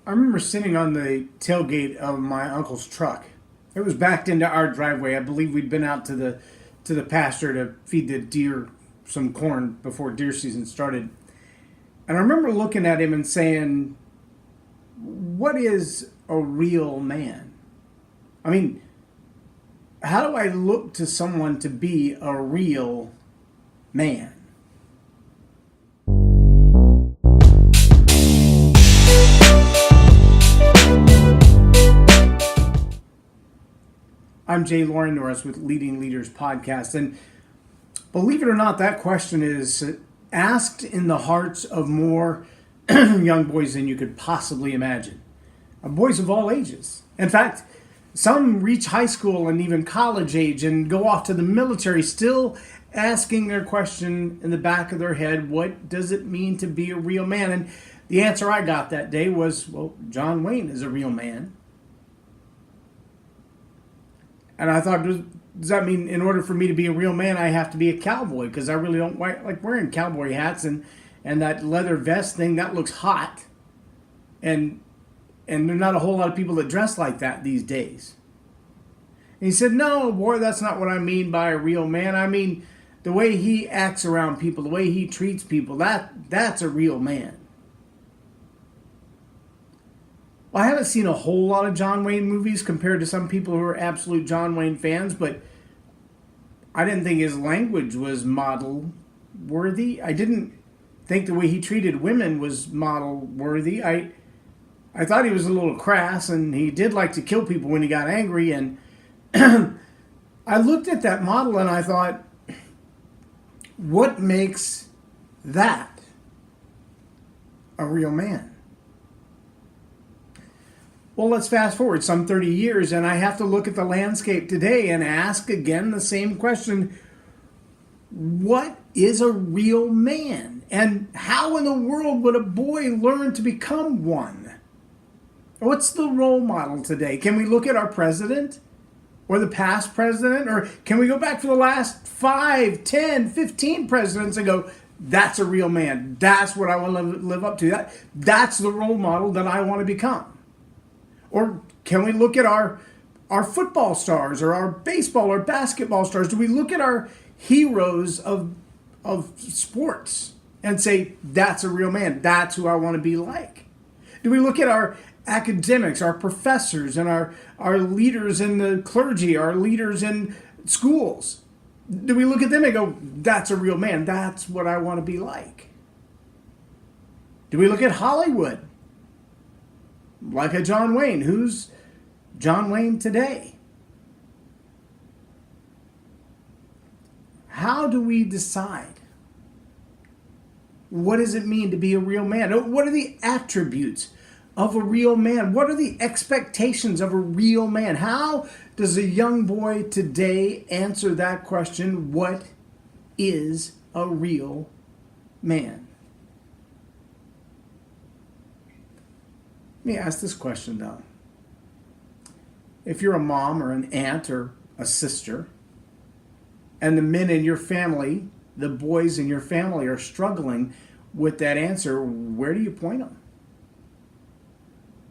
I remember sitting on the tailgate of my uncle's truck. It was backed into our driveway. I believe we'd been out to the pasture to feed the deer some corn before deer season started. And I remember looking at him and saying, "What is a real man?" I mean, how do I look to someone to be a real man? I'm Loren Norris with Leading Leaders Podcast. And believe it or not, that question is asked in the hearts of more young boys than you could possibly imagine. Boys of all ages. In fact, some reach high school and even college age and go off to the military still asking their question in the back of their head, what does it mean to be a real man? And the answer I got that day was, well, John Wayne is a real man. And I thought, does that mean in order for me to be a real man, I have to be a cowboy? Because I really don't like wearing cowboy hats and that leather vest thing. That looks hot. And there are not a whole lot of people that dress like that these days. And he said, no, boy, that's not what I mean by a real man. I mean, the way he acts around people, the way he treats people, that's a real man. Well, I haven't seen a whole lot of John Wayne movies compared to some people who are absolute John Wayne fans, but I didn't think his language was model worthy. I didn't think the way he treated women was model worthy. I thought he was a little crass, and he did like to kill people when he got angry. And I looked at that model and I thought, what makes that a real man? Well, let's fast forward some 30 years, and I have to look at the landscape today and ask again the same question. What is a real man? And how in the world would a boy learn to become one? What's the role model today? Can we look at our president or the past president? Or can we go back to the last 5, 10, 15 presidents and go, that's a real man. That's what I want to live up to. That's the role model that I want to become. Or can we look at our football stars or our baseball or basketball stars? Do we look at our heroes of sports and say, that's a real man. That's who I want to be like? Do we look at our academics, our professors, and our leaders in the clergy, our leaders in schools? Do we look at them and go, that's a real man. That's what I want to be like? Do we look at Hollywood? Like a John Wayne. Who's John Wayne today? How do we decide? What does it mean to be a real man? What are the attributes of a real man? What are the expectations of a real man? How does a young boy today answer that question? What is a real man? Let me ask this question, though. If you're a mom or an aunt or a sister, and the men in your family, the boys in your family are struggling with that answer, where do you point them?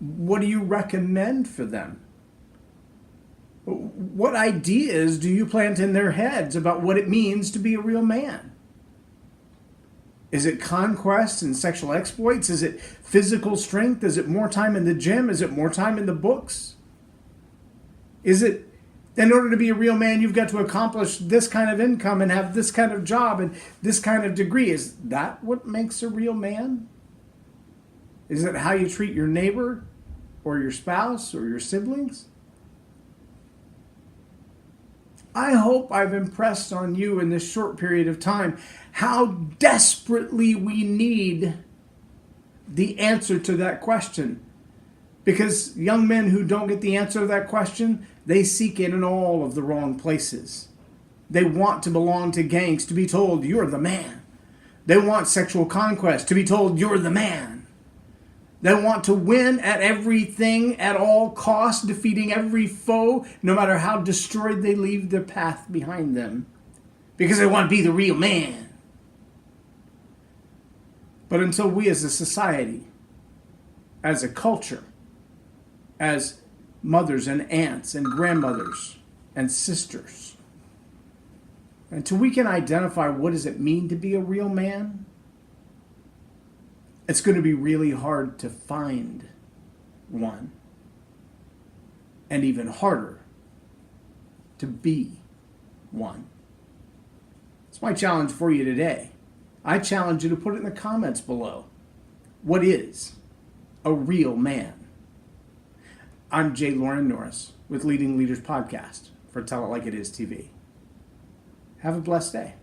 What do you recommend for them? What ideas do you plant in their heads about what it means to be a real man? Is it conquest and sexual exploits? Is it physical strength? Is it more time in the gym? Is it more time in the books? Is it, in order to be a real man, you've got to accomplish this kind of income and have this kind of job and this kind of degree? Is that what makes a real man? Is it how you treat your neighbor or your spouse or your siblings? I hope I've impressed on you in this short period of time how desperately we need the answer to that question. Because young men who don't get the answer to that question, they seek it in all of the wrong places. They want to belong to gangs, to be told, you're the man. They want sexual conquest, to be told, you're the man. They want to win at everything, at all costs, defeating every foe, no matter how destroyed they leave their path behind them. Because they want to be the real man. But until we as a society as a culture, as mothers and aunts and grandmothers and sisters. Until we can identify what does it mean to be a real man, it's going to be really hard to find one. And even harder to be one. It's my challenge for you today. I challenge you to put it in the comments below. What is a real man? I'm Loren Norris with Leading Leaders Podcast for Tell It Like It Is TV. Have a blessed day.